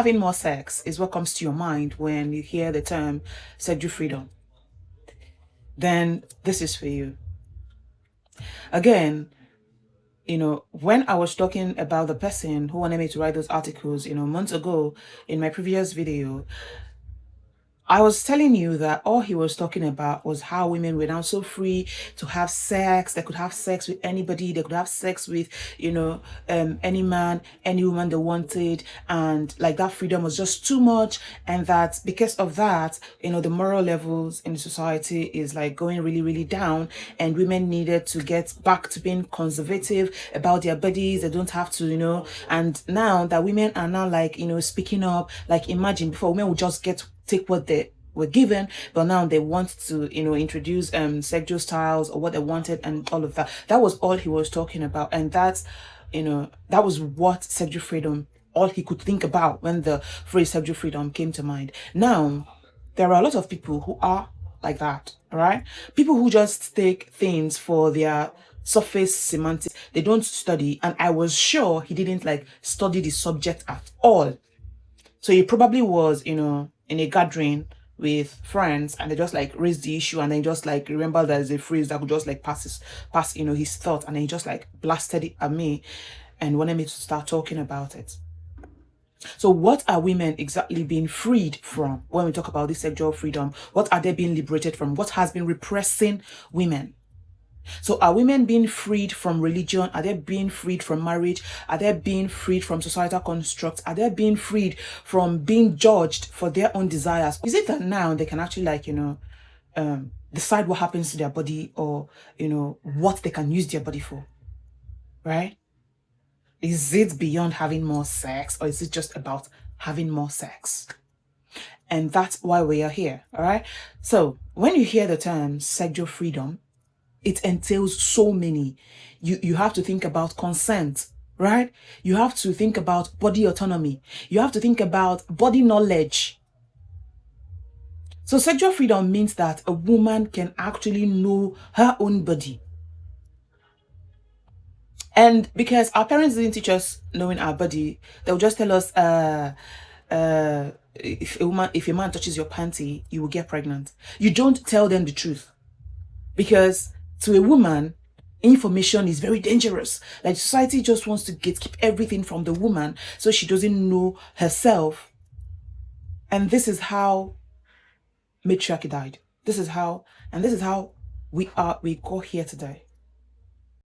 having more sex is what comes to your mind when you hear the term sexual freedom, then this is for you. Again, when I was talking about the person who wanted me to write those articles, months ago in my previous video, I was telling you that all he was talking about was how women were now so free to have sex. They could have sex with anybody. They could have sex with, any man, any woman they wanted. And like that freedom was just too much. And that because of that, the moral levels in society is like going really, really down. And women needed to get back to being conservative about their bodies. They don't have to, and now that women are now like, speaking up, like imagine before women would just take what they were given, but now they want to introduce sexual styles or what they wanted and all of that. That was all he was talking about, and that's that was what sexual freedom, all he could think about when the phrase sexual freedom came to mind. Now there are a lot of people who are like that, right? People who just take things for their surface semantics. They don't study, and I was sure he didn't like study the subject at all. So he probably was in a gathering with friends, and they just like raised the issue, and then just like remember there's a phrase that could just like pass his thought, and then he just like blasted it at me and wanted me to start talking about it. So what are women exactly being freed from when we talk about this sexual freedom? What are they being liberated from? What has been repressing women? So are women being freed from religion? Are they being freed from marriage? Are they being freed from societal constructs? Are they being freed from being judged for their own desires? Is it that now they can actually like, decide what happens to their body, or, what they can use their body for, right? Is it beyond having more sex, or is it just about having more sex? And that's why we are here, all right? So when you hear the term sexual freedom, it entails so many. You have to think about consent, right? You have to think about body autonomy. You have to think about body knowledge. So sexual freedom means that a woman can actually know her own body. And because our parents didn't teach us knowing our body, they'll just tell us, if a man touches your panty, you will get pregnant. You don't tell them the truth, because to a woman, information is very dangerous. Like society just wants to keep everything from the woman, so she doesn't know herself. And this is how matriarchy died. This is how we got here today.